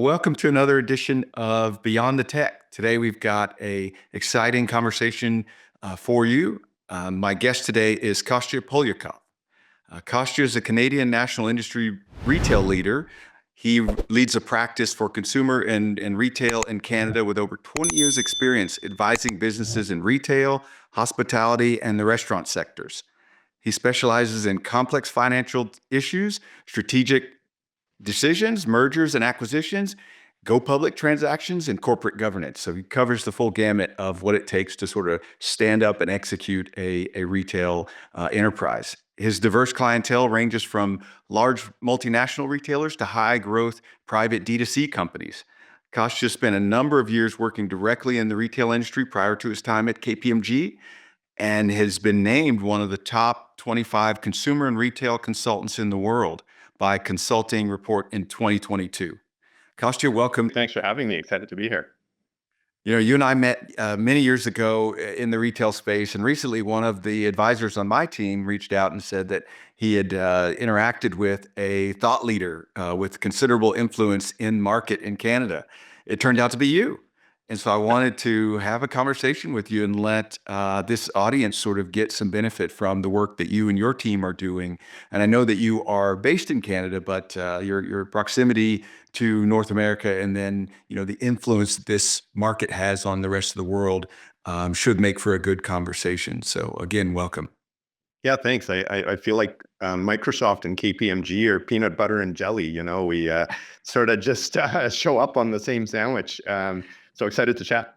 Welcome to another edition of Beyond the Tech. Today we've got a exciting conversation for you. My guest today is Kostya Polyakov. Kostya is a Canadian national industry retail leader. He leads a practice for consumer and retail in Canada with over 20 years experience advising businesses in retail, hospitality, and the restaurant sectors. He specializes in complex financial issues, strategic decisions, mergers and acquisitions, go public transactions, and corporate governance. So he covers the full gamut of what it takes to sort of stand up and execute a retail enterprise. His diverse clientele ranges from large multinational retailers to high growth private D2C companies. Kostya spent a number of years working directly in the retail industry prior to his time at KPMG and has been named one of the top 25 consumer and retail consultants in the world by Consulting Report in 2022. Kostya, welcome. Thanks for having me. Excited to be here. You know, you and I met many years ago in the retail space, and recently one of the advisors on my team reached out and said that he had interacted with a thought leader with considerable influence in market in Canada. It turned out to be you. And so I wanted to have a conversation with you and let this audience sort of get some benefit from the work that you and your team are doing. And I know that you are based in Canada, but your proximity to North America and then the influence this market has on the rest of the world should make for a good conversation. So again, welcome. Yeah, thanks. I feel like Microsoft and KPMG are peanut butter and jelly. We sort of just show up on the same sandwich. So excited to chat.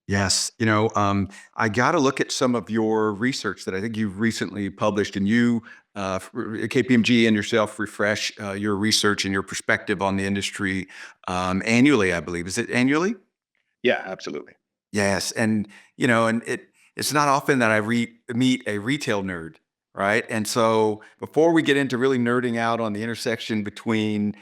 Yes. I got to look at some of your research that I think you've recently published, and you, KPMG and yourself refresh your research and your perspective on the industry annually, I believe. Is it annually? Yeah, absolutely. Yes. And it's not often that I meet a retail nerd, right? And so before we get into really nerding out on the intersection between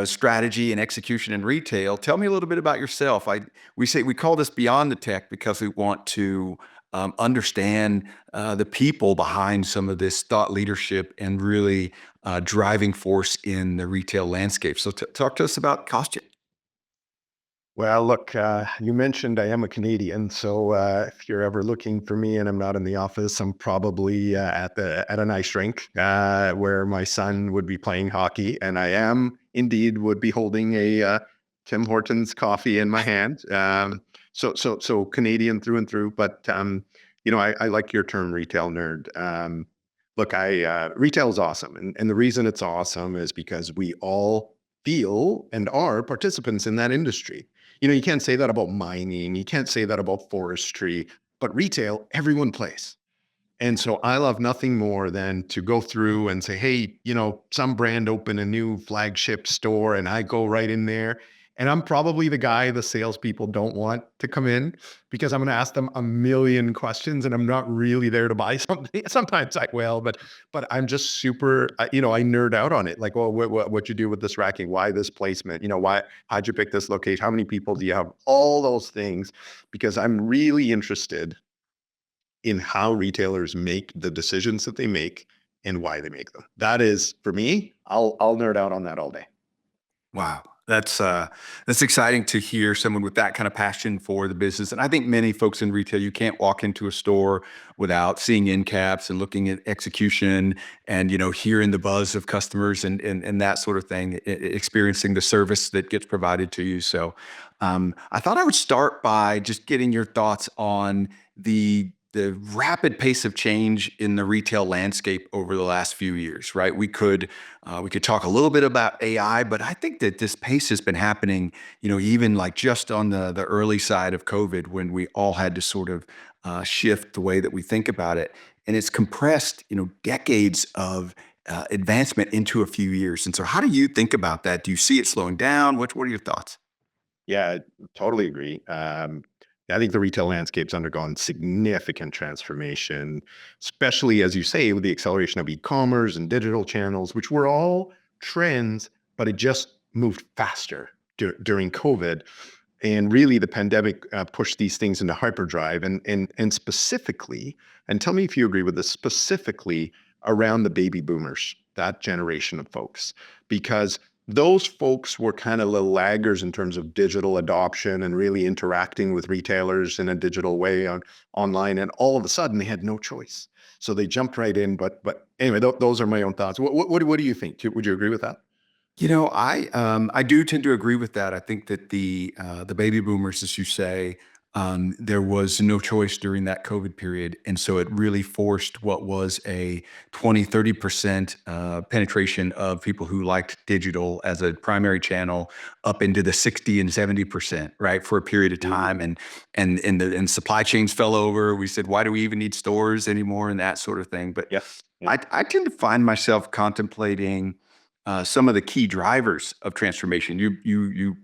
strategy and execution in retail, tell me a little bit about yourself. We call this Beyond the Tech because we want to understand the people behind some of this thought leadership and really driving force in the retail landscape. So talk to us about Kostya. Well, look, you mentioned I am a Canadian, so if you're ever looking for me and I'm not in the office, I'm probably at an ice rink where my son would be playing hockey, and I am indeed would be holding a Tim Hortons coffee in my hand. So Canadian through and through, but I like your term, retail nerd. Look, retail is awesome, and the reason it's awesome is because we all feel and are participants in that industry. You can't say that about mining. You can't say that about forestry, but retail, everyone plays. And so I love nothing more than to go through and say, hey, some brand opened a new flagship store and I go right in there. And I'm probably the guy the salespeople don't want to come in because I'm going to ask them a million questions and I'm not really there to buy something. Sometimes I will, but I'm just super, I nerd out on it. Like, well, what you do with this racking? Why this placement? How'd you pick this location? How many people do you have? All those things, because I'm really interested in how retailers make the decisions that they make and why they make them. That is, for me, I'll nerd out on that all day. Wow. That's exciting to hear someone with that kind of passion for the business. And I think many folks in retail, you can't walk into a store without seeing end caps and looking at execution and, hearing the buzz of customers and that sort of thing, experiencing the service that gets provided to you. So I thought I would start by just getting your thoughts on the rapid pace of change in the retail landscape over the last few years, right? We could talk a little bit about AI, but I think that this pace has been happening, even like just on the early side of COVID when we all had to sort of shift the way that we think about it. And it's compressed, decades of advancement into a few years. And so how do you think about that? Do you see it slowing down? What are your thoughts? Yeah, totally agree. I think the retail landscape's undergone significant transformation, especially, as you say, with the acceleration of e-commerce and digital channels, which were all trends, but it just moved faster during COVID. And really, the pandemic pushed these things into hyperdrive, and specifically, and tell me if you agree with this, specifically around the baby boomers, that generation of folks, because those folks were kind of the laggers in terms of digital adoption and really interacting with retailers in a digital way online. And all of a sudden they had no choice. So they jumped right in. But anyway, those are my own thoughts. What do you think? Would you agree with that? I do tend to agree with that. I think that the baby boomers, as you say, there was no choice during that COVID period, and so it really forced what was a 20-30% penetration of people who liked digital as a primary channel up into the 60 and 70%, right, for a period of time, Mhm. and supply chains fell over. We said, why do we even need stores anymore, and that sort of thing. But Yeah. Yeah. I tend to find myself contemplating some of the key drivers of transformation. You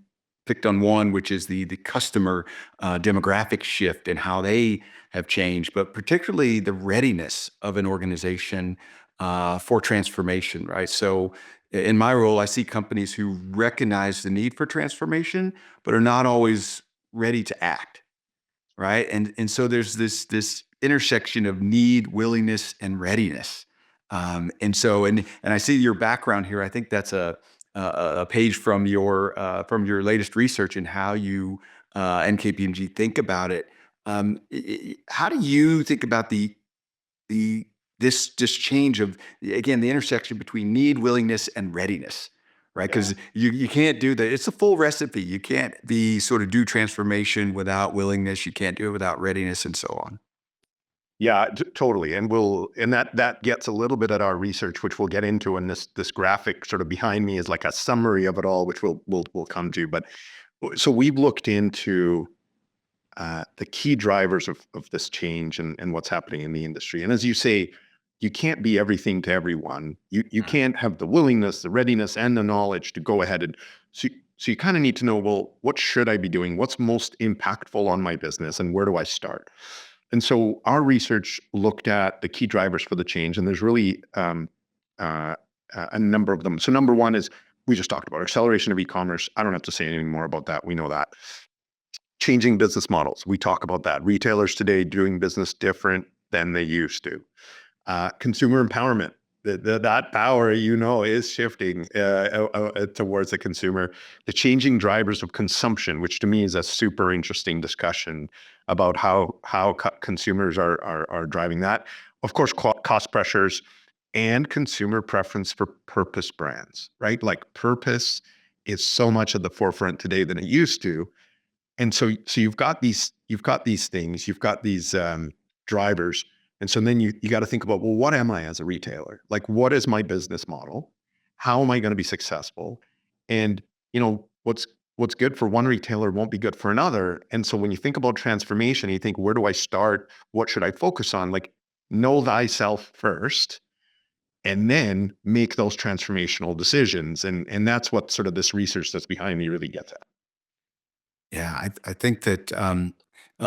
picked on one, which is the customer demographic shift and how they have changed, but particularly the readiness of an organization for transformation. Right. So, in my role, I see companies who recognize the need for transformation, but are not always ready to act. Right. And so there's this intersection of need, willingness, and readiness. And I see your background here. I think that's a page from your latest research and how you and KPMG think about it. How do you think about the this change of, again, the intersection between need, willingness, and readiness? Right, Yeah. because you can't do that. It's a full recipe. You can't be sort of do transformation without willingness. You can't do it without readiness, and so on. Yeah, totally. And that gets a little bit at our research, which we'll get into. And this graphic sort of behind me is like a summary of it all, which we'll come to. But so we've looked into the key drivers of this change and what's happening in the industry. And as you say, you can't be everything to everyone. You can't have the willingness, the readiness, and the knowledge to go ahead and so you kind of need to know, well, what should I be doing? What's most impactful on my business, and where do I start? And so our research looked at the key drivers for the change, and there's really uh, a number of them. So number one is we just talked about acceleration of e-commerce. I don't have to say anything more about that. We know that. Changing business models. We talk about that. Retailers today doing business different than they used to. Consumer empowerment. That power, is shifting towards the consumer. The changing drivers of consumption, which to me is a super interesting discussion about how consumers are driving that. Of course, cost pressures and consumer preference for purpose brands, right? Like purpose is so much at the forefront today than it used to. And so you've got these things, you've got these drivers. And so then you got to think about, well, what am I as a retailer? Like, what is my business model? How am I going to be successful? And what's good for one retailer won't be good for another. And so when you think about transformation, you think, where do I start? What should I focus on? Like, know thyself first, and then make those transformational decisions. And that's what sort of this research that's behind me really gets at. Yeah, I think that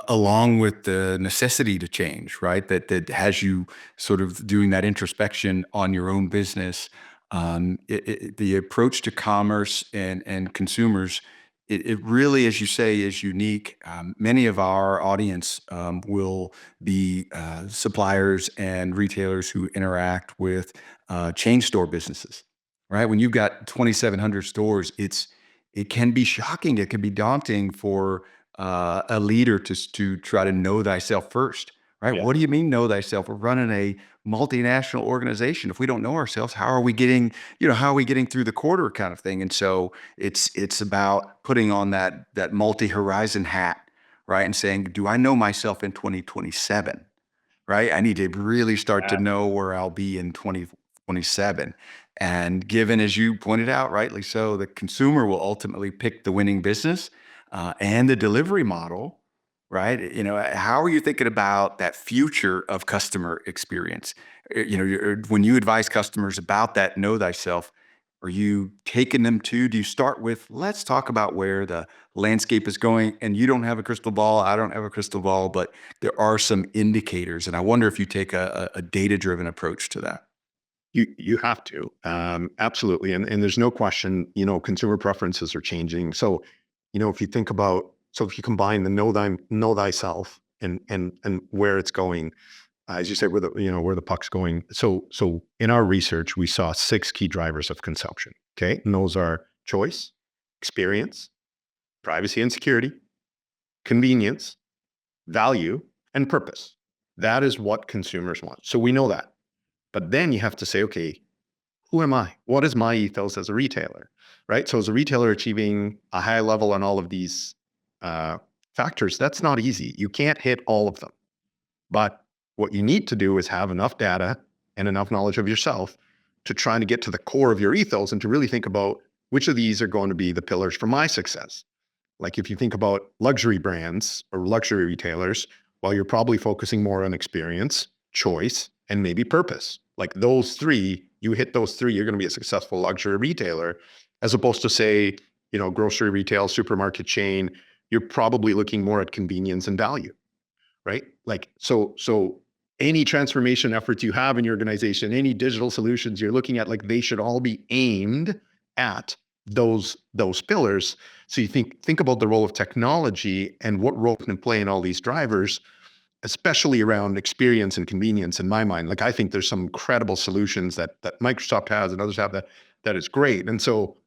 along with the necessity to change, right, that has you sort of doing that introspection on your own business, the approach to commerce and consumers, it really, as you say, is unique. Many of our audience will be suppliers and retailers who interact with chain store businesses, right? When you've got 2,700 stores, it can be shocking. It can be daunting for a leader to try to know thyself first, right? Yeah. What do you mean know thyself? We're running a multinational organization. If we don't know ourselves, how are we getting through the quarter kind of thing? And so it's about putting on that multi-horizon hat, right? And saying, do I know myself in 2027? Right? I need to really start to know where I'll be in 2027. And given, as you pointed out, rightly so, the consumer will ultimately pick the winning business and the delivery model, right? How are you thinking about that future of customer experience? When you advise customers about that know thyself, are you taking them to, do you start with, let's talk about where the landscape is going? And you don't have a crystal ball, I don't have a crystal ball, but there are some indicators. And I wonder if you take a data-driven approach to that. You have to, absolutely, and there's no question. Consumer preferences are changing. So, if you think about, so if you combine the know thyself and where it's going, as you say, where the puck's going. So in our research, we saw 6 key drivers of consumption. Okay. And those are choice, experience, privacy and security, convenience, value, and purpose. That is what consumers want. So we know that. But then you have to say, okay, who am I? What is my ethos as a retailer? Right. So as a retailer achieving a high level on all of these factors, that's not easy. You can't hit all of them. But what you need to do is have enough data and enough knowledge of yourself to try to get to the core of your ethos and to really think about which of these are going to be the pillars for my success. Like if you think about luxury brands or luxury retailers, well, you're probably focusing more on experience, choice, and maybe purpose. Like those three, you hit those three, you're going to be a successful luxury retailer, as opposed to say, grocery retail, supermarket chain, you're probably looking more at convenience and value, right? Like, so any transformation efforts you have in your organization, any digital solutions you're looking at, like they should all be aimed at those pillars. So you think about the role of technology and what role can it play in all these drivers, especially around experience and convenience. In my mind, like I think there's some incredible solutions that Microsoft has and others have that is great. And so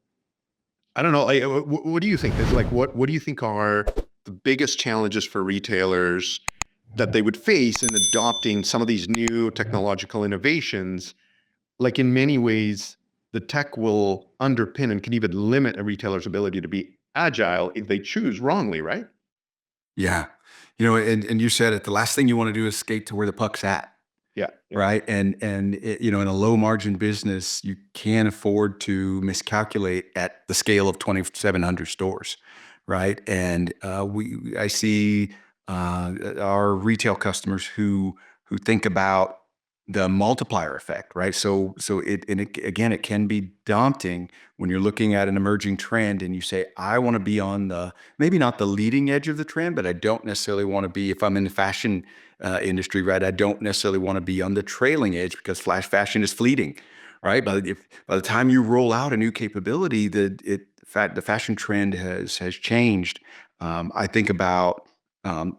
I don't know, like, what do you think? It's like what do you think are the biggest challenges for retailers that they would face in adopting some of these new technological innovations? Like in many ways, the tech will underpin and can even limit a retailer's ability to be agile if they choose wrongly, right? Yeah. And you said it, the last thing you want to do is skate to where the puck's at. Yeah. Yeah. Right. In a low margin business, you can't afford to miscalculate at the scale of 2,700 stores. Right. And I see our retail customers who think about the multiplier effect. Right. Again, it can be daunting when you're looking at an emerging trend and you say, I want to be on maybe not the leading edge of the trend, but I don't necessarily want to be, if I'm in the fashion industry, right? I don't necessarily want to be on the trailing edge because flash fashion is fleeting, right? By the time you roll out a new capability, the fashion trend has changed. I think about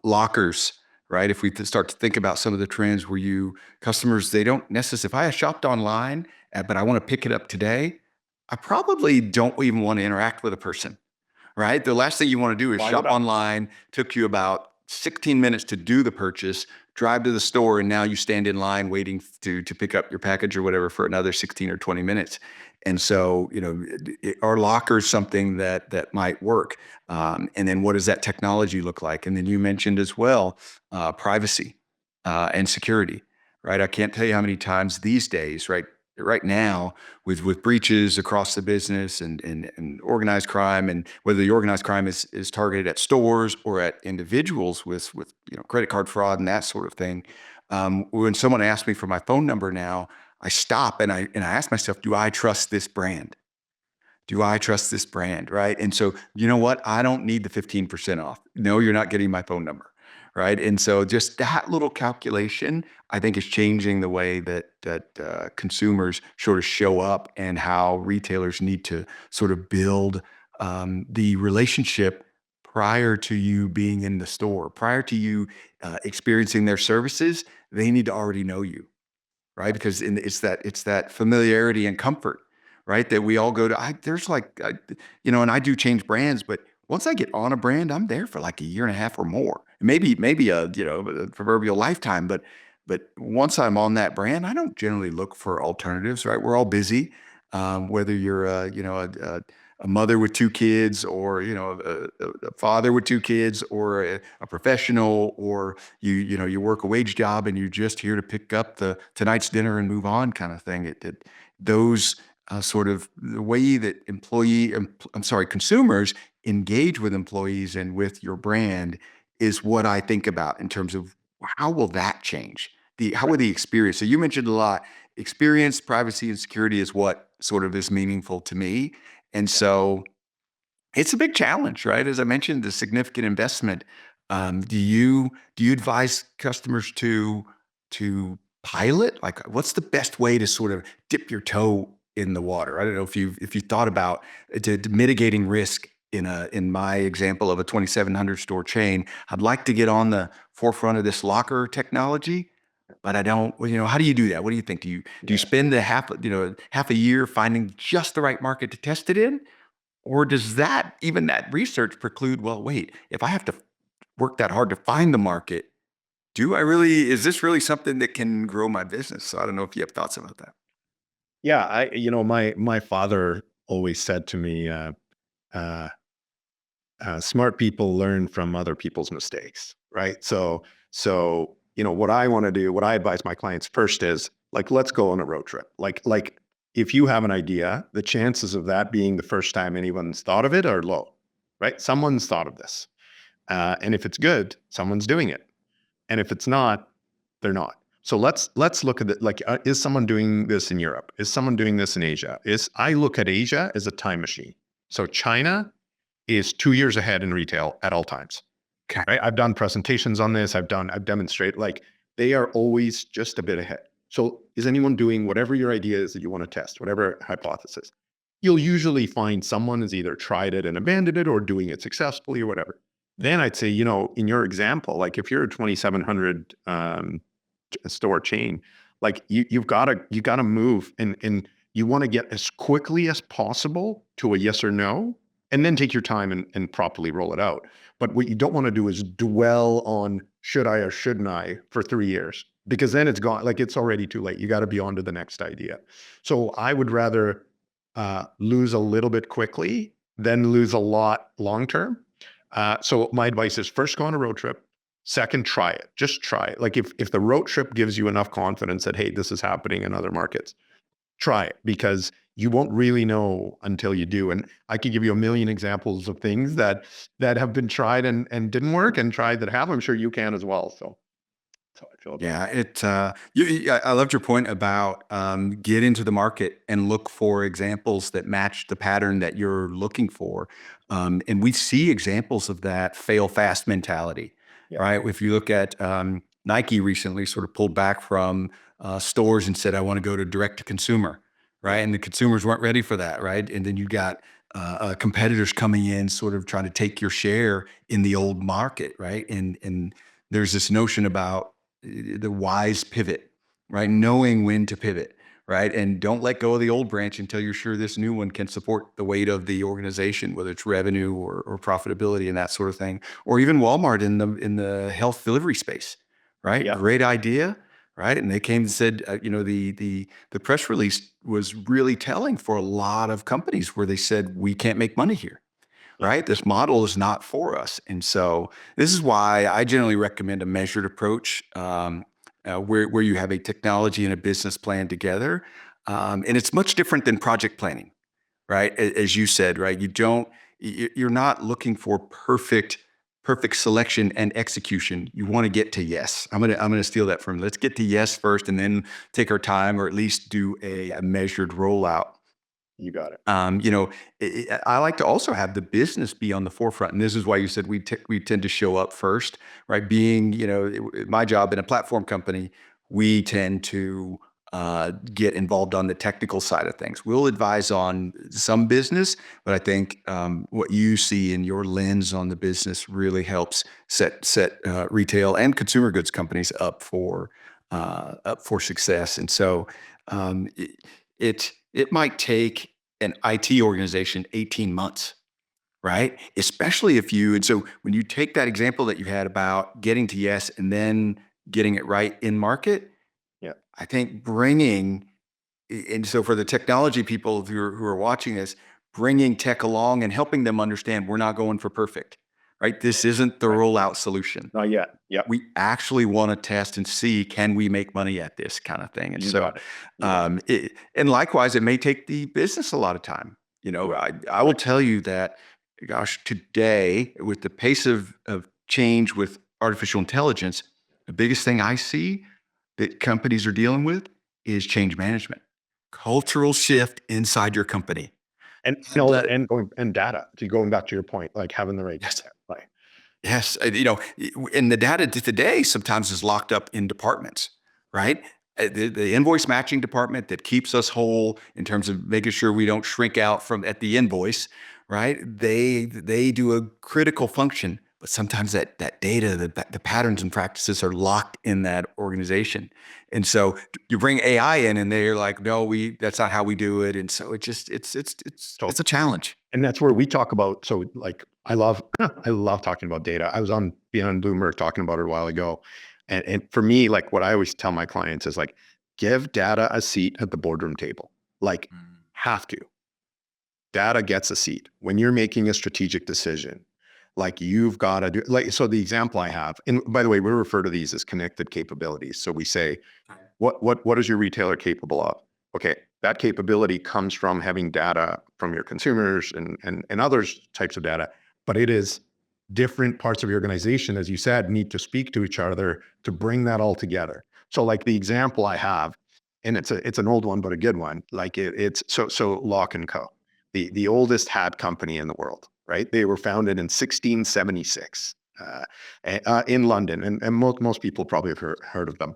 lockers, right? If we start to think about some of the trends where customers, they don't necessarily, if I shopped online, but I want to pick it up today, I probably don't even want to interact with a person, right? The last thing you want to do is Why would shop I? online, took you about 16 minutes to do the purchase, drive to the store, and now you stand in line waiting to pick up your package or whatever for another 16 or 20 minutes. And so, our locker is something that might work. And then what does that technology look like? And then you mentioned as well, privacy and security, right? I can't tell you how many times these days, right now, with breaches across the business and organized crime, and whether the organized crime is targeted at stores or at individuals with credit card fraud and that sort of thing. When someone asks me for my phone number now, I stop and I ask myself, do I trust this brand? Do I trust this brand? Right. And so, you know what? I don't need the 15% off. No, you're not getting my phone number. Right. And so just that little calculation, I think, is changing the way that consumers sort of show up and how retailers need to sort of build the relationship prior to you being in the store, prior to you experiencing their services. They need to already know you, right? Because it's that familiarity and comfort, right? That we all go to. And I do change brands, but once I get on a brand, I'm there for like a year and a half or more, maybe a proverbial lifetime. But once I'm on that brand, I don't generally look for alternatives, right? We're all busy, whether you're a mother with two kids, or a father with two kids, or a professional, or you work a wage job and you're just here to pick up the tonight's dinner and move on, kind of thing. Those sort of the way that consumers engage with employees and with your brand is what I think about in terms of how will that change how will the experience. So you mentioned a lot, experience, privacy, and security is what sort of is meaningful to me. And so it's a big challenge, right? As I mentioned, the significant investment. Do you advise customers to pilot? Like, what's the best way to sort of dip your toe in the water? I don't know if you thought about to mitigating risk in my example of a 2,700 store chain. I'd like to get on the forefront of this locker technology. but I don't, how do you do that? What do you think? Do you spend the half a year finding just the right market to test it in? Or does even that research preclude, well, wait, if I have to work that hard to find the market, is this really something that can grow my business? So I don't know if you have thoughts about that. Yeah, my father always said to me, uh, smart people learn from other people's mistakes, right? So what I want to do, what I advise my clients first is like, let's go on a road trip. Like if you have an idea, the chances of that being the first time anyone's thought of it are low, right? Someone's thought of this, and if it's good, someone's doing it, and if it's not, they're not. So let's look at it. Like, is someone doing this in Europe? Is someone doing this in Asia? I look at Asia as a time machine. So China is 2 years ahead in retail at all times. Okay. Right? I've done presentations on this. I've demonstrated, like, they are always just a bit ahead. So is anyone doing whatever your idea is that you want to test, whatever hypothesis? You'll usually find someone has either tried it and abandoned it or doing it successfully or whatever. Then I'd say, in your example, like if you're a 2,700 store chain, like you've got to move and you want to get as quickly as possible to a yes or no, and then take your time and properly roll it out. But what you don't want to do is dwell on should I or shouldn't I for 3 years, because then it's gone. Like, it's already too late. You got to be on to the next idea. So I would rather lose a little bit quickly than lose a lot long term. So my advice is, first, go on a road trip. Second, try it. Just try it. Like, if the road trip gives you enough confidence that, hey, this is happening in other markets, try it, because you won't really know until you do. And I could give you a million examples of things that have been tried and didn't work, and tried that have. I'm sure you can as well. So that's how I feel about it. Yeah, I loved your point about get into the market and look for examples that match the pattern that you're looking for. And we see examples of that fail fast mentality, Yeah. right? If you look at Nike recently sort of pulled back from stores and said, I want to go to direct to consumer, right? And the consumers weren't ready for that, right? And then you got competitors coming in, sort of trying to take your share in the old market, right? And there's this notion about the wise pivot, right? Knowing when to pivot, right? And don't let go of the old branch until you're sure this new one can support the weight of the organization, whether it's revenue or profitability and that sort of thing. Or even Walmart in the health delivery space, right? Yeah. Great idea, right? And they came and said, the press release was really telling for a lot of companies, where they said, we can't make money here, Yeah. right? This model is not for us. And so this is why I generally recommend a measured approach, where you have a technology and a business plan together. And it's much different than project planning, right? As you said, right? You're not looking for perfect selection and execution. You want to get to yes. I'm gonna steal that from, let's get to yes first, and then take our time, or at least do a measured rollout. You got it. I like to also have the business be on the forefront, and this is why you said we tend to show up first, right? Being, my job in a platform company, we tend to get involved on the technical side of things. We'll advise on some business, but I think what you see in your lens on the business really helps set retail and consumer goods companies up for success. And so um, it might take an IT organization 18 months, right? Especially and so when you take that example that you had about getting to yes and then getting it right in market, Yeah. I think and so for the technology people who are watching this, bringing tech along and helping them understand we're not going for perfect, right? This isn't the Right. rollout solution. Not yet. Yeah. We actually want to test and see, can we make money at this kind of thing? And You so, got it. You got it. and likewise, it may take the business a lot of time. I will tell you that, gosh, today, with the pace of change with artificial intelligence, the biggest thing I see that companies are dealing with is change management, cultural shift inside your company. And Let- and data. To going back to your point, like having the right yes. data. Right. Yes, and the data today sometimes is locked up in departments, right? The invoice matching department that keeps us whole in terms of making sure we don't shrink out from at the invoice, right? They do a critical function, but sometimes that data, the patterns and practices are locked in that organization. And so you bring AI in and they're like, no, that's not how we do it. And so it's a challenge. And that's where we talk about, so like, I love, I love talking about data. I was on Beyond Bloomer talking about it a while ago. And for me, like what I always tell my clients is like, give data a seat at the boardroom table. Like, have to. Data gets a seat. When you're making a strategic decision, like you've got to do, like, so the example I have, and by the way, we refer to these as connected capabilities. So we say, what is your retailer capable of? Okay, that capability comes from having data from your consumers and other types of data, but it is different parts of your organization, as you said, need to speak to each other to bring that all together. So like the example I have, and it's an old one, but a good one. Like it's so Lock and Co, the oldest hat company in the world, right? They were founded in 1676 in London, and most people probably have heard of them.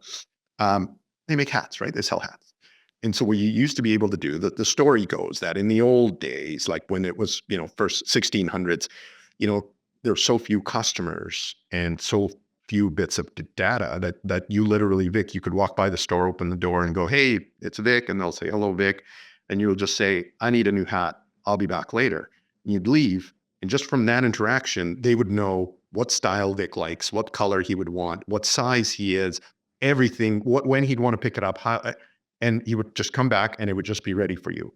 They make hats, right? They sell hats. And so what you used to be able to do, the story goes that in the old days, like when it was, first 1600s, there were so few customers and so few bits of data that you literally, Vic, you could walk by the store, open the door and go, hey, it's Vic. And they'll say, hello, Vic. And you'll just say, I need a new hat. I'll be back later. And you'd leave. And just from that interaction, they would know what style Vic likes, what color he would want, what size he is, everything, when he'd want to pick it up, and he would just come back and it would just be ready for you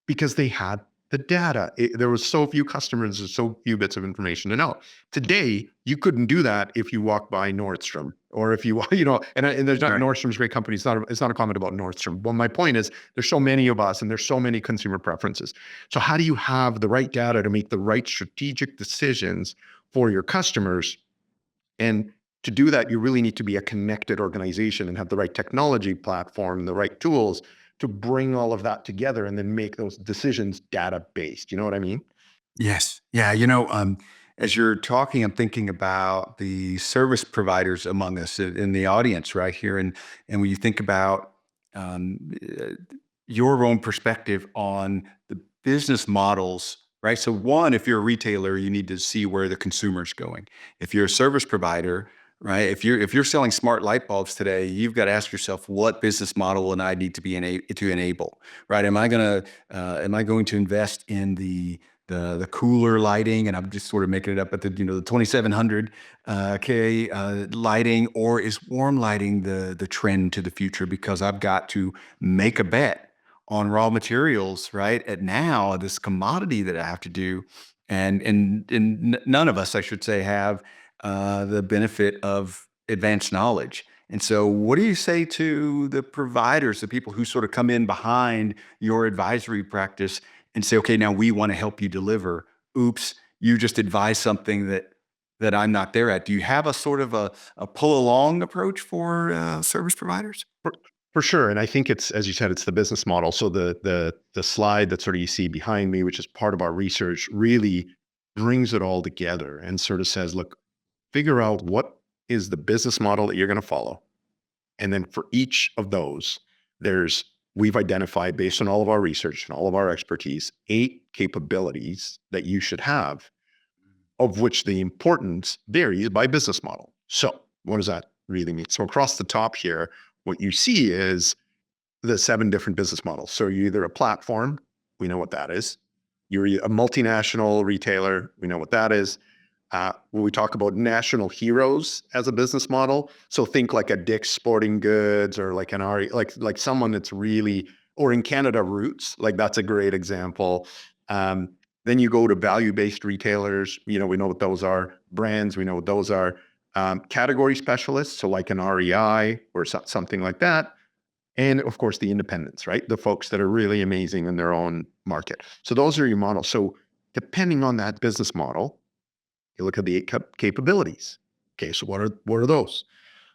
because they had the data. There was so few customers and so few bits of information to know. Today, you couldn't do that if you walk by Nordstrom or if you, and there's not, Right. Nordstrom's a great company. It's not a comment about Nordstrom. Well, my point is there's so many of us and there's so many consumer preferences. So how do you have the right data to make the right strategic decisions for your customers? And to do that, you really need to be a connected organization and have the right technology platform, the right tools to bring all of that together and then make those decisions data-based. You know what I mean? Yes. Yeah. As you're talking, I'm thinking about the service providers among us in the audience right here. And when you think about your own perspective on the business models, right? So one, if you're a retailer, you need to see where the consumer's going. If you're a service provider, right? If you're selling smart light bulbs today, you've got to ask yourself, what business model will I need to to enable, right? Am I going to invest in the cooler lighting, and I'm just sort of making it up, at the 2700 K lighting, or is warm lighting the trend to the future? Because I've got to make a bet on raw materials, right? At now, this commodity that I have to do, and none of us, I should say, have the benefit of advanced knowledge. And so, what do you say to the providers, the people who sort of come in behind your advisory practice and say, okay, now we want to help you deliver? Oops, you just advised something that I'm not there at. Do you have a sort of a pull along approach for service providers? For sure. And I think it's, as you said, it's the business model. So the slide that sort of you see behind me, which is part of our research, really brings it all together and sort of says, look, figure out what is the business model that you're going to follow. And then for each of those, we've identified, based on all of our research and all of our expertise, 8 capabilities that you should have, of which the importance varies by business model. So what does that really mean? So across the top here, what you see is the 7 different business models. So you're either a platform, we know what that is. You're a multinational retailer, we know what that is. When we talk about national heroes as a business model, so think like a Dick's Sporting Goods or like an RE, like someone that's really, or in Canada, Roots, like that's a great example. Then you go to value-based retailers, we know what those are. Brands, we know what those are. Category specialists, so like an REI or something like that. And of course, the independents, right? The folks that are really amazing in their own market. So those are your models. So depending on that business model, you look at the 8 capabilities. Okay, so what are those?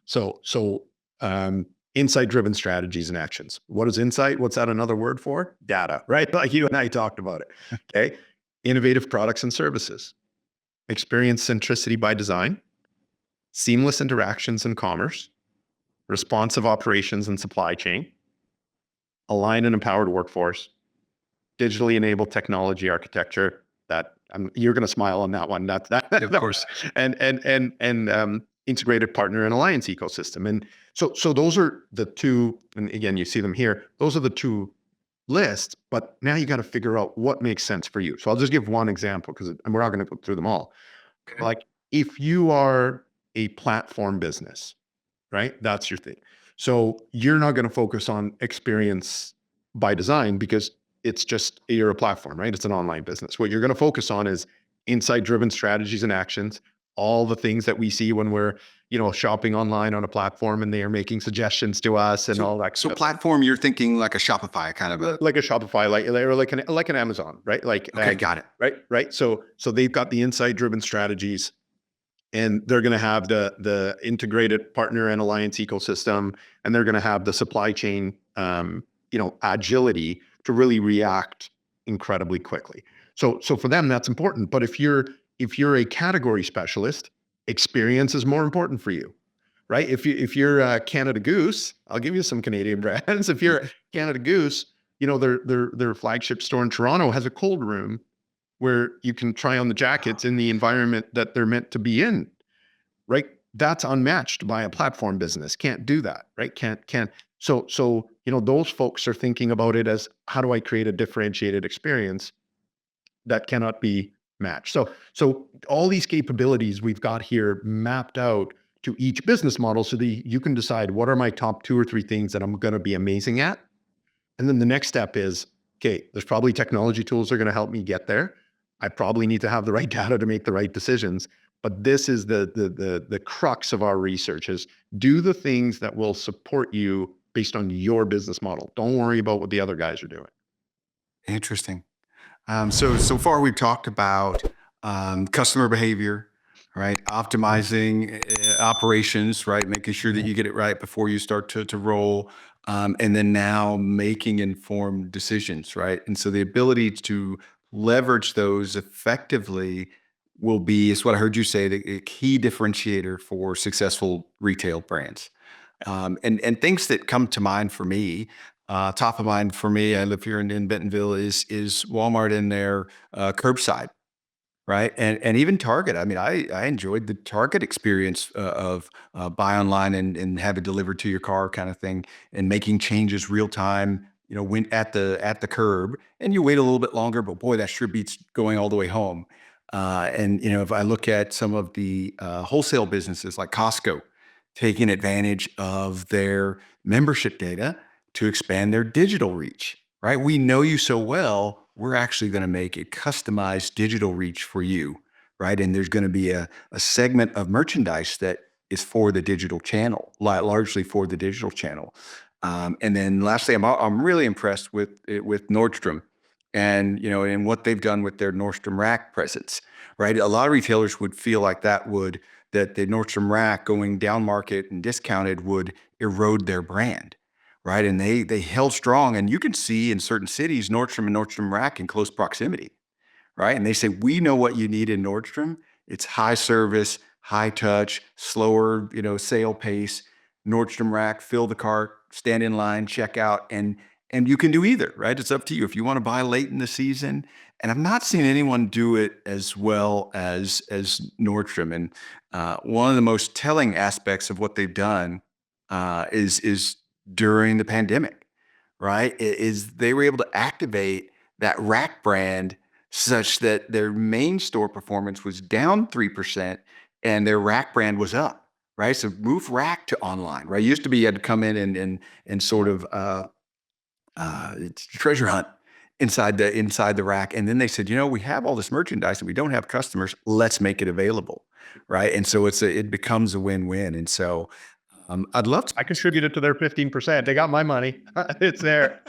So insight-driven strategies and actions. What is insight? What's that another word for? Data, right? Like you and I talked about it. Okay, innovative products and services, experience centricity by design, seamless interactions in commerce, responsive operations and supply chain, aligned and empowered workforce, digitally enabled technology architecture, that. You're going to smile on that one. That Of course. and integrated partner and alliance ecosystem. And so those are the two. And again, you see them here. Those are the two lists. But now you got to figure out what makes sense for you. So I'll just give one example because we're not going to go through them all. Okay. Like if you are a platform business, right? That's your thing. So you're not going to focus on experience by design because you're a platform, right? It's an online business. What you're going to focus on is insight-driven strategies and actions, all the things that we see when we're, shopping online on a platform and they are making suggestions to us and all that So kind of platform, you're thinking like a Shopify kind of a. like a Shopify, like an Amazon, right? Okay, got it. Right. So they've got the insight-driven strategies and they're going to have the integrated partner and alliance ecosystem, and they're going to have the supply chain, agility to really react incredibly quickly. So for them, that's important. But if you're a category specialist, experience is more important for you, right? If you're Canada Goose, I'll give you some Canadian brands. If you're Canada Goose, their flagship store in Toronto has a cold room where you can try on the jackets in the environment that they're meant to be in, right? That's unmatched by a platform business. Can't do that, right? Can't. So those folks are thinking about it as how do I create a differentiated experience that cannot be matched. So all these capabilities we've got here mapped out to each business model so that you can decide what are my top 2 or 3 things that I'm going to be amazing at. And then the next step is, okay, there's probably technology tools that are going to help me get there. I probably need to have the right data to make the right decisions. But this is the crux of our research is do the things that will support you based on your business model. Don't worry about what the other guys are doing. Interesting. So far we've talked about customer behavior, right? Optimizing operations, right? Making sure that you get it right before you start to roll. And then now making informed decisions, right? And so the ability to leverage those effectively is what I heard you say, the key differentiator for successful retail brands. And things that come to mind for me, top of mind for me, I live here in Bentonville, is Walmart in their curbside, right? And even Target. I mean, I enjoyed the Target experience of buy online and have it delivered to your car kind of thing, and making changes real time. When at the curb, and you wait a little bit longer, but boy, that sure beats going all the way home. And if I look at some of the wholesale businesses like Costco, taking advantage of their membership data to expand their digital reach, right? We know you so well, we're actually going to make a customized digital reach for you, right? And there's going to be a segment of merchandise that is for the digital channel, largely for the digital channel. And then lastly, I'm really impressed with Nordstrom and what they've done with their Nordstrom Rack presence, right? A lot of retailers would feel like that the Nordstrom Rack going down market and discounted would erode their brand, right? And they held strong, and you can see in certain cities Nordstrom and Nordstrom Rack in close proximity, right? And they say, we know what you need in Nordstrom. It's high service, high touch, slower, sale pace. Nordstrom Rack, fill the cart, stand in line, check out, and you can do either, right? It's up to you if you want to buy late in the season. And I've not seen anyone do it as well as Nordstrom. And one of the most telling aspects of what they've done is during the pandemic, right? Is they were able to activate that Rack brand such that their main store performance was down 3% and their Rack brand was up, right? So move Rack to online, right? It used to be you had to come in and sort of it's treasure hunt inside the Rack. And then they said, we have all this merchandise and we don't have customers. Let's make it available, right? And so it becomes a win-win. And so I'd love to. I contributed to their 15%. They got my money. It's there.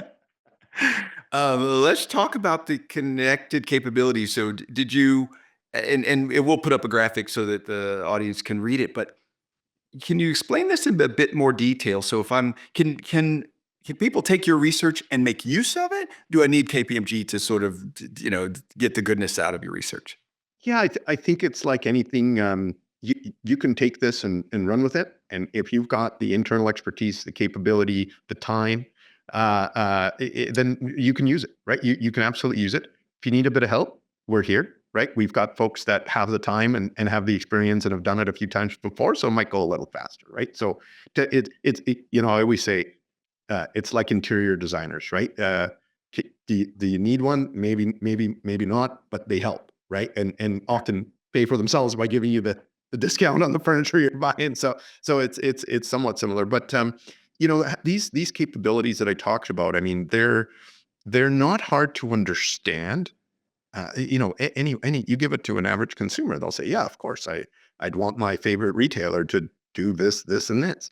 Let's talk about the connected capabilities. So did you, and we'll put up a graphic so that the audience can read it, but can you explain this in a bit more detail? So if can people take your research and make use of it? Do I need KPMG to sort of, get the goodness out of your research? Yeah, I think it's like anything. You can take this and run with it. And if you've got the internal expertise, the capability, the time, then you can use it, right? You can absolutely use it. If you need a bit of help, we're here, right? We've got folks that have the time and have the experience and have done it a few times before, so it might go a little faster, right? So I always say it's like interior designers, right? Do you need one? Maybe not, but they help, right? And often pay for themselves by giving you the discount on the furniture you're buying. So it's somewhat similar, but these capabilities that I talked about, I mean, they're not hard to understand. Any you give it to an average consumer, they'll say, yeah, of course, I'd want my favorite retailer to do this, and this.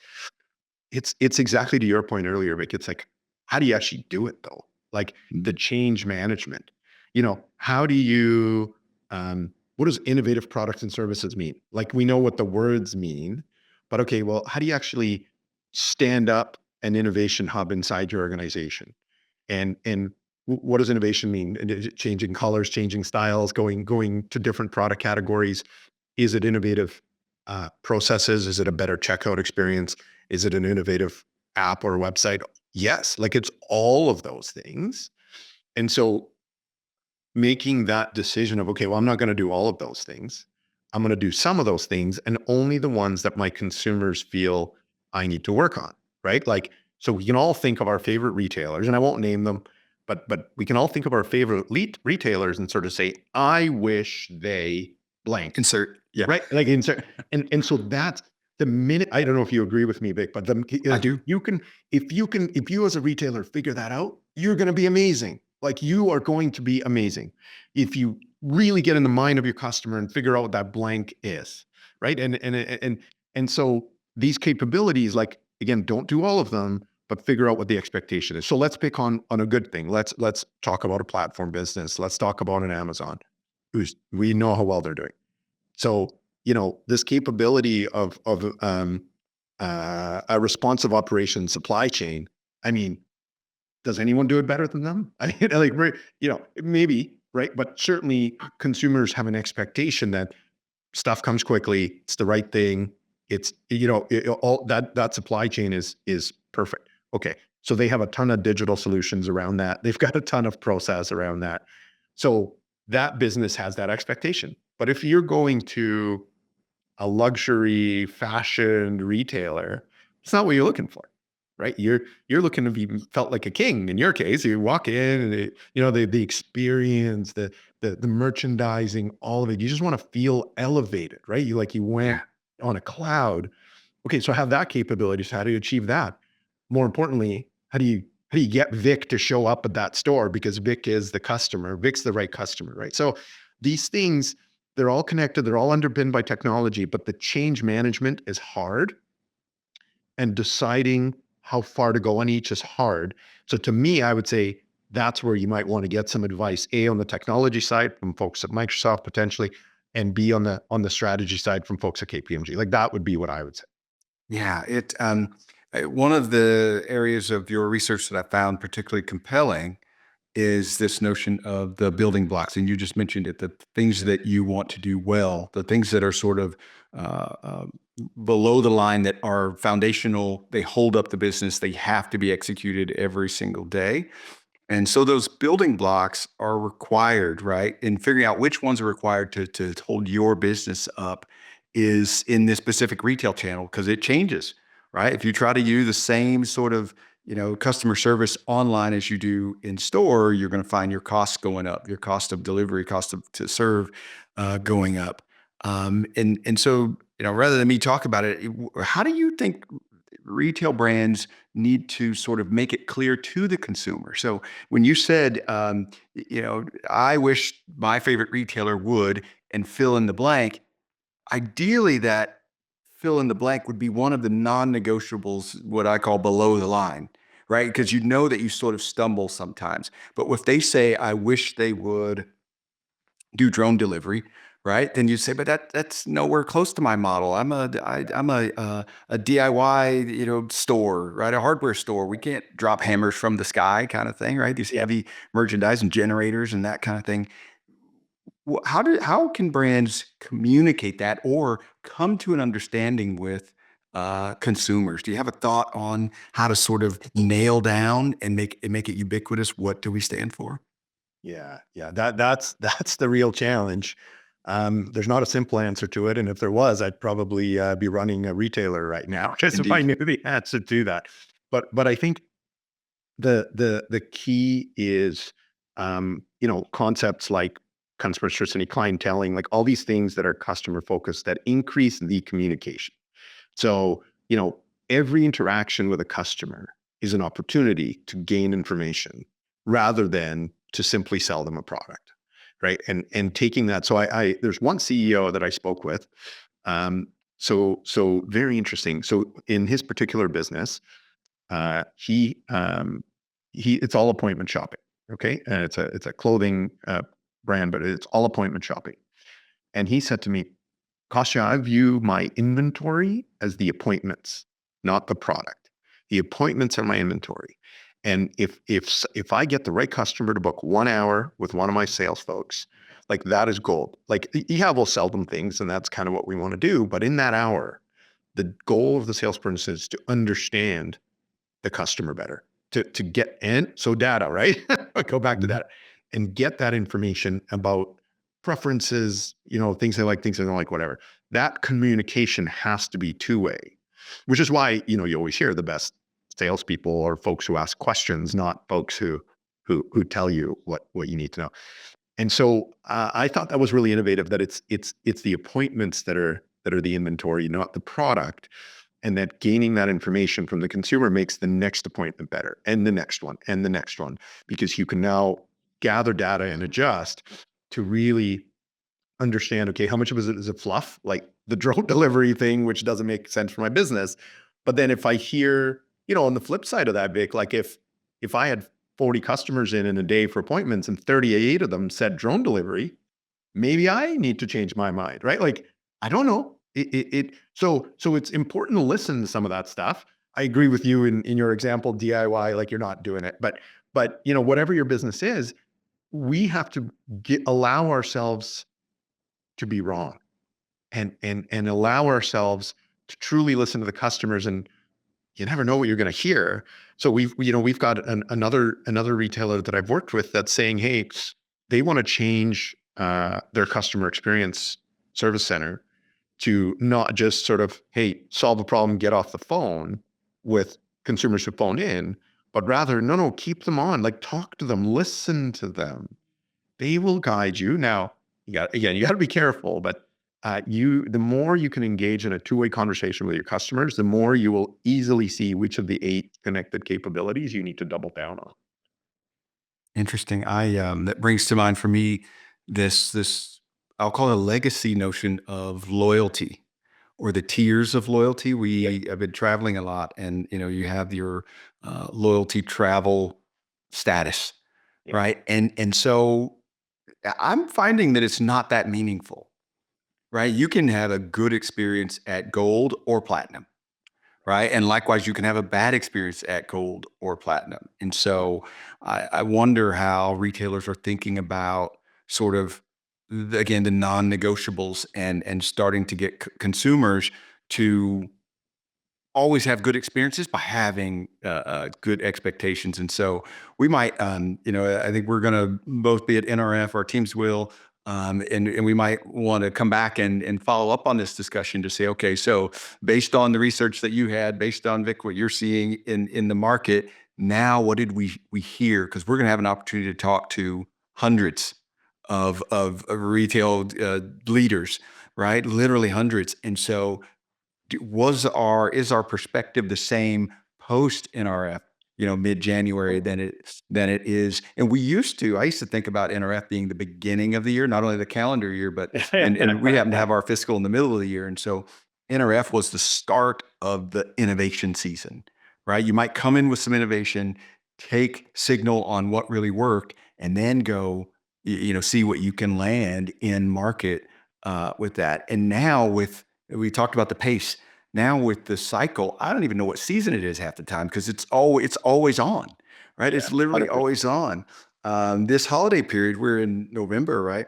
It's exactly to your point earlier, Vic. It's like, how do you actually do it though? Like the change management. How do you what does innovative products and services mean? Like we know what the words mean, but okay, well, how do you actually stand up an innovation hub inside your organization? And what does innovation mean? Is it changing colors, changing styles, going to different product categories? Is it innovative processes? Is it a better checkout experience? Is it an innovative app or website? Yes, like it's all of those things. And so making that decision of, okay, well, I'm not going to do all of those things. I'm going to do some of those things and only the ones that my consumers feel I need to work on, right? Like, so we can all think of our favorite retailers, and I won't name them, but we can all think of our favorite retailers and sort of say, I wish they blank, Insert. Yeah. right? Like insert, and so that's the minute. I don't know if you agree with me, Vic, but I do. if you as a retailer figure that out, you're going to be amazing. Like you are going to be amazing if you really get in the mind of your customer and figure out what that blank is, right? And so these capabilities, like again, don't do all of them, but figure out what the expectation is. So let's pick on a good thing. Let's talk about a platform business. Let's talk about an Amazon, we know how well they're doing. So this capability of a responsive operation supply chain. I mean, does anyone do it better than them? I mean, like, maybe, right? But certainly consumers have an expectation that stuff comes quickly. It's the right thing. It's, all that supply chain is perfect. Okay. So they have a ton of digital solutions around that. They've got a ton of process around that. So that business has that expectation. But if you're going to a luxury fashion retailer, it's not what you're looking for, right? You're looking to be felt like a king. In your case, you walk in and the experience, the merchandising, all of it. You just want to feel elevated, right? You went on a cloud. Okay, so have that capability. So how do you achieve that? More importantly, how do you get Vic to show up at that store, because Vic is the customer. Vic's the right customer, right? So these things, they're all connected. They're all underpinned by technology, but the change management is hard, and deciding how far to go on each is hard. So to me, I would say that's where you might want to get some advice, A, on the technology side from folks at Microsoft potentially, and B, on the strategy side from folks at KPMG. Like that would be what I would say. Yeah, one of the areas of your research that I found particularly compelling is this notion of the building blocks. And you just mentioned it, the things that you want to do well, the things that are sort of uh, uh, below the line that are foundational, they hold up the business, they have to be executed every single day. And so those building blocks are required, right? And figuring out which ones are required to hold your business up is in this specific retail channel, because it changes, right? If you try to use the same sort of customer service online as you do in store, you're going to find your costs going up, your cost of delivery, to serve going up. And so rather than me talk about it, how do you think retail brands need to sort of make it clear to the consumer? So when you said, I wish my favorite retailer would, and fill in the blank, ideally that fill in the blank would be one of the non-negotiables, what I call below the line, right? Because you know that you sort of stumble sometimes. But if they say, I wish they would do drone delivery, right? Then you say, but that's nowhere close to my model. I'm a DIY, store, right? A hardware store. We can't drop hammers from the sky, kind of thing, right? These heavy merchandise and generators and that kind of thing. How can brands communicate that or come to an understanding with consumers? Do you have a thought on how to sort of nail down and make it ubiquitous? What do we stand for? Yeah. That's the real challenge. There's not a simple answer to it, and if there was, I'd probably be running a retailer right now just if I Indeed. knew the answer to that. But I think the key is concepts like customer centricity, clienteling, like all these things that are customer focused that increase the communication. So, every interaction with a customer is an opportunity to gain information rather than to simply sell them a product. Right. And taking that. So there's one CEO that I spoke with. So very interesting. So in his particular business, it's all appointment shopping. Okay. And it's a clothing brand, but it's all appointment shopping. And he said to me, Kostya, I view my inventory as the appointments, not the product. The appointments are my inventory. And if I get the right customer to book 1 hour with one of my sales folks, like that is gold. Like, yeah, we'll sell them things, and that's kind of what we want to do. But in that hour, the goal of the salesperson is to understand the customer better, to get in. So data, right? Go back to Mhm. data and get that information about preferences, things they like, things they don't like, whatever. That communication has to be two-way, which is why, you always hear the best salespeople are folks who ask questions, not folks who tell you what you need to know. And so I thought that was really innovative, that it's the appointments that are the inventory, not the product, and that gaining that information from the consumer makes the next appointment better, and the next one, and the next one, because you can now gather data and adjust to really understand, okay, how much of it is a fluff, like the drone delivery thing, which doesn't make sense for my business. But then if I hear, on the flip side of that, Vic, like if I had 40 customers in a day for appointments and 38 of them said drone delivery, maybe I need to change my mind, right? Like, I don't know. So it's important to listen to some of that stuff. I agree with you in your example, DIY, like you're not doing it, but whatever your business is, we have to allow ourselves to be wrong, and allow ourselves to truly listen to the customers. And you never know what you're going to hear. So we've got another retailer that I've worked with that's saying, hey, they want to change their customer experience service center to not just sort of, hey, solve a problem, get off the phone with consumers who phone in, but rather, no, keep them on, like talk to them, listen to them. They will guide you. Now, you got to be careful, but the more you can engage in a two-way conversation with your customers, the more you will easily see which of the 8 connected capabilities you need to double down on. Interesting. That brings to mind for me this I'll call it a legacy notion of loyalty or the tiers of loyalty. Yep. We have been traveling a lot, and you have your loyalty travel status, Yep. right? And so I'm finding that it's not that meaningful, right? You can have a good experience at gold or platinum, right? And likewise, you can have a bad experience at gold or platinum. And so I wonder how retailers are thinking about sort of, again, the non-negotiables and starting to get consumers to always have good experiences by having good expectations. And so we might, I think we're going to both be at NRF, our teams will, and we might want to come back and follow up on this discussion to say, okay, so based on the research that you had, based on Vic, what you're seeing in the market, now what did we hear? Because we're going to have an opportunity to talk to hundreds of retail leaders, right? Literally hundreds. And so is our perspective the same post NRF, mid January than it is? And I used to think about NRF being the beginning of the year, not only the calendar year, but and we happen to have our fiscal in the middle of the year, and so NRF was the start of the innovation season, right? You might come in with some innovation, take signal on what really worked, and then go, see what you can land in market with that. And now we talked about the pace. Now with the cycle, I don't even know what season it is half the time because it's always on, right? Yeah, It's literally 100%. always on. This holiday period, we're in November, right?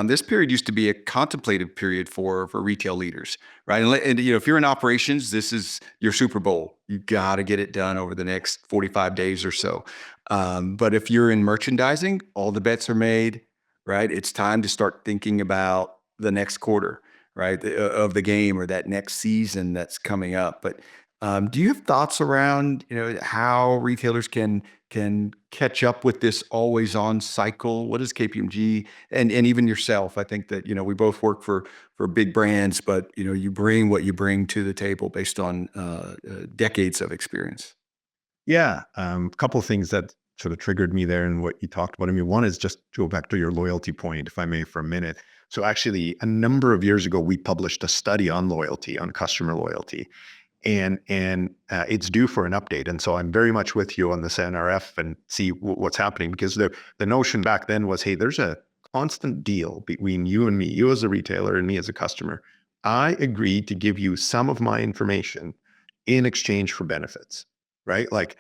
This period used to be a contemplative period for retail leaders, right? And if you're in operations, this is your Super Bowl. You got to get it done over the next 45 days or so. But if you're in merchandising, all the bets are made, right? It's time to start thinking about the next quarter, right, of the game or that next season that's coming up. But do you have thoughts around how retailers can catch up with this always on cycle? What is KPMG and even yourself? I think that we both work for big brands, but you bring what you bring to the table based on decades of experience. Yeah, a couple of things that sort of triggered me there and what you talked about. I mean, one is just to go back to your loyalty point, if I may, for a minute. So actually, a number of years ago, we published a study on loyalty, on customer loyalty, and it's due for an update. And so I'm very much with you on this NRF and see what's happening, because the notion back then was, hey, there's a constant deal between you and me, you as a retailer and me as a customer. I agreed to give you some of my information in exchange for benefits, right? Like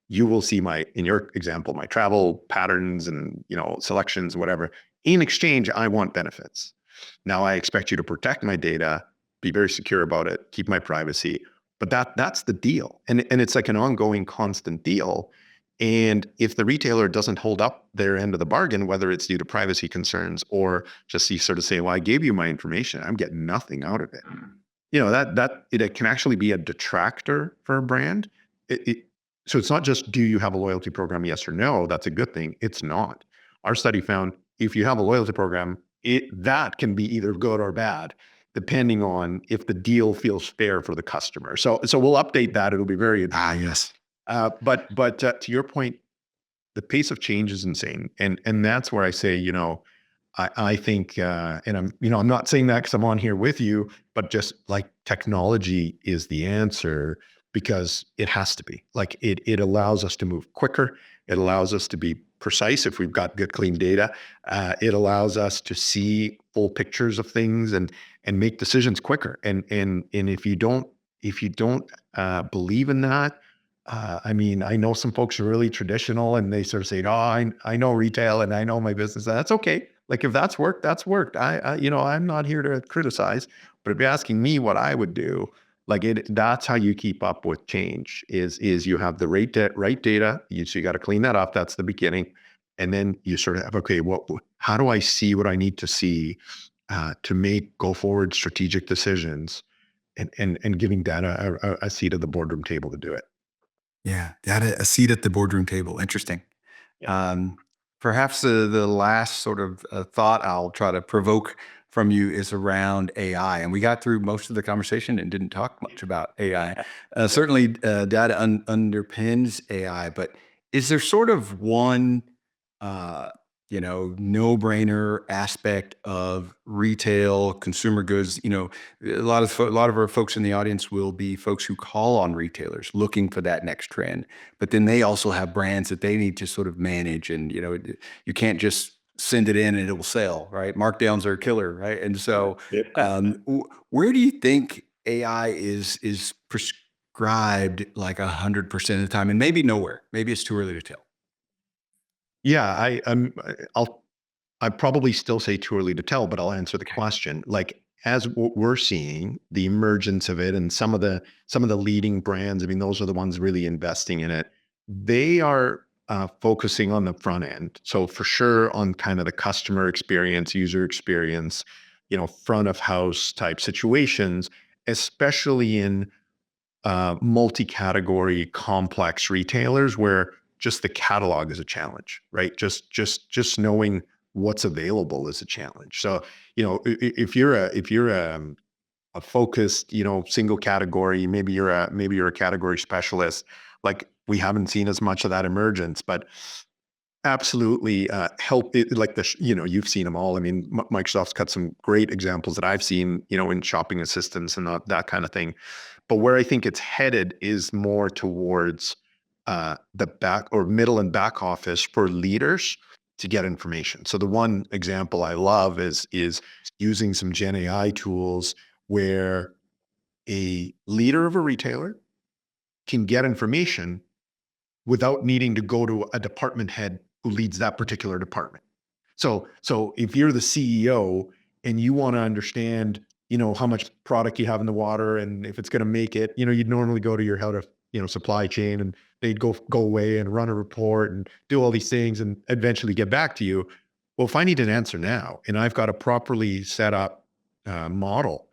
you will see in your example, my travel patterns and selections, whatever. In exchange, I want benefits. Now I expect you to protect my data, be very secure about it, keep my privacy. But that's the deal. And it's like an ongoing constant deal. And if the retailer doesn't hold up their end of the bargain, whether it's due to privacy concerns or just you sort of say, well, I gave you my information, I'm getting nothing out of it. That it can actually be a detractor for a brand. So it's not just, do you have a loyalty program? Yes or no. That's a good thing. It's not. Our study found if you have a loyalty program, that can be either good or bad, depending on if the deal feels fair for the customer. So we'll update that. It'll be very interesting. Yes. But to your point, the pace of change is insane, and that's where I say, I think, and I'm not saying that because I'm on here with you, but just like technology is the answer, because it has to be. Like it allows us to move quicker. It allows us to be precise if we've got good, clean data. It allows us to see full pictures of things and make decisions quicker. And if you don't believe in that, I mean, I know some folks are really traditional and they sort of say, "Oh, I know retail and I know my business." That's okay. Like if that's worked, that's worked. I'm not here to criticize, but if you're asking me what I would do, that's how you keep up with change is you have the right data. So you got to clean that up. That's the beginning. And then you sort of have, okay, how do I see what I need to see to make go forward strategic decisions, and giving data a seat at the boardroom table to do it. Yeah, a seat at the boardroom table. Interesting. Yeah. Um, Perhaps the last sort of thought I'll try to provoke from you is around AI. And we got through most of the conversation and didn't talk much about AI. Certainly, data underpins AI, but is there sort of one, uh, no-brainer aspect of retail consumer goods? A lot of our folks in the audience will be folks who call on retailers looking for that next trend, but then they also have brands that they need to sort of manage. And, you can't just send it in and it will sell, right? Markdowns are a killer, right? And so, Yeah. where do you think AI is prescribed like 100% of the time? And maybe nowhere. Maybe it's too early to tell. Yeah, I probably still say too early to tell, but I'll answer the Okay. question. Like as we're seeing the emergence of it, and some of the leading brands, I mean, those are the ones really investing in it. They are focusing on the front end. So for sure on kind of the customer experience, user experience, front of house type situations, especially in multi-category complex retailers where just the catalog is a challenge, right? Just knowing what's available is a challenge. So, if you're a focused, single category, maybe you're a category specialist, like we haven't seen as much of that emergence, but absolutely help it, like you've seen them all. I mean, Microsoft's got some great examples that I've seen, in shopping assistants and that kind of thing. But where I think it's headed is more towards the back or middle and back office for leaders to get information. So the one example I love is using some Gen AI tools where a leader of a retailer can get information without needing to go to a department head who leads that particular department. So if you're the CEO and you want to understand, how much product you have in the water and if it's going to make it, you'd normally go to your head of, supply chain, and they'd go away and run a report and do all these things and eventually get back to you. Well, if I need an answer now and I've got a properly set up model,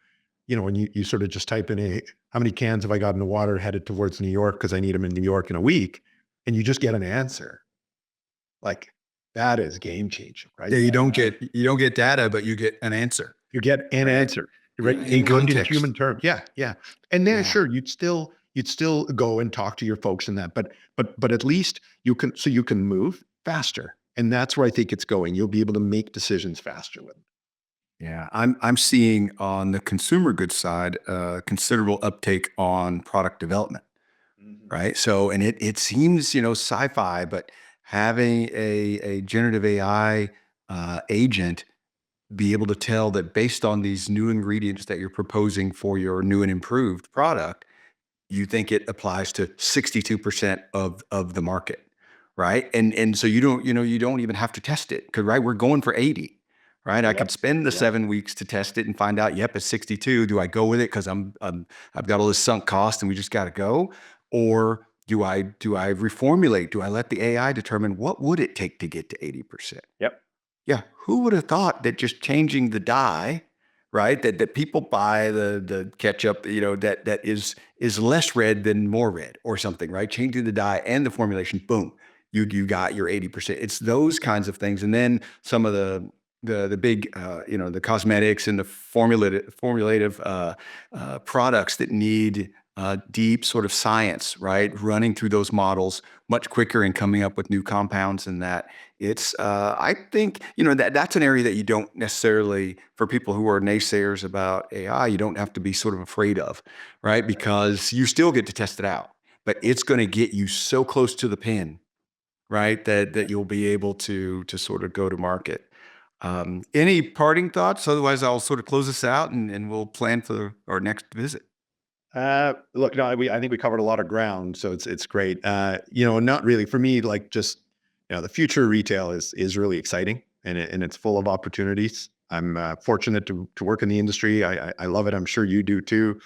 when you sort of just type in how many cans have I got in the water headed towards New York because I need them in New York in a week, and you just get an answer. Like, that is game changing, right? Yeah, you don't get data, but you get an answer. You get an answer, right? In In context. human terms. Yeah, yeah. And then Yeah. sure, you'd still go and talk to your folks in that, but at least you can move faster. And that's where I think it's going. You'll be able to make decisions faster with it. Yeah, I'm seeing on the consumer goods side considerable uptake on product development, right? So, and it seems sci-fi, but having a generative AI agent be able to tell that based on these new ingredients that you're proposing for your new and improved product, you think it applies to 62% of the market, right? And so you don't even have to test it, because right, we're going for 80, right? I could spend the 7 weeks to test it and find out, yep, it's 62. Do I go with it because I've got all this sunk cost and we just got to go, or do I reformulate? Do I let the AI determine what would it take to get to 80%? Yep. Yeah, who would have thought that just changing the dye, right? That people buy the ketchup, that is less red than more red or something, right? Changing the dye and the formulation, boom, you got your 80%. It's those kinds of things, and then some of the big, the cosmetics and the formulative products that need deep sort of science, right? Running through those models much quicker and coming up with new compounds, and that it's, I think, that's an area that you don't necessarily, for people who are naysayers about AI, you don't have to be sort of afraid of, right? Because you still get to test it out, but it's going to get you so close to the pin, right? That you'll be able to sort of go to market. Any parting thoughts? Otherwise, I'll sort of close this out and we'll plan for our next visit. Look, no, I think we covered a lot of ground, so it's great. Not really for me. Like, just the future of retail is really exciting, and it's full of opportunities. I'm fortunate to work in the industry. I love it. I'm sure you do too.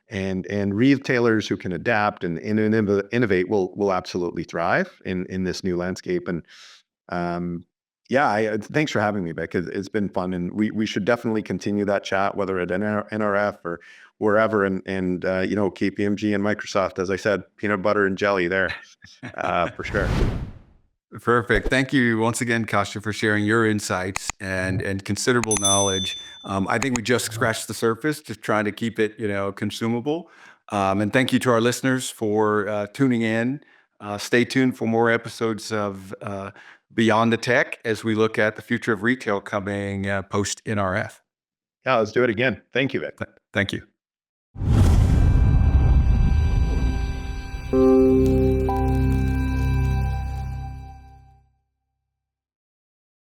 And retailers who can adapt and innovate will absolutely thrive in this new landscape. And yeah, thanks for having me, Vic. It's been fun, and we should definitely continue that chat, whether at NRF or wherever. And KPMG and Microsoft, as I said, peanut butter and jelly there, for sure. Perfect. Thank you once again, Kostya, for sharing your insights and considerable knowledge. I think we just scratched the surface, just trying to keep it, consumable. And thank you to our listeners for tuning in. Stay tuned for more episodes of Beyond the Tech as we look at the future of retail coming post NRF. Yeah, let's do it again. Thank you, Vic. Thank you.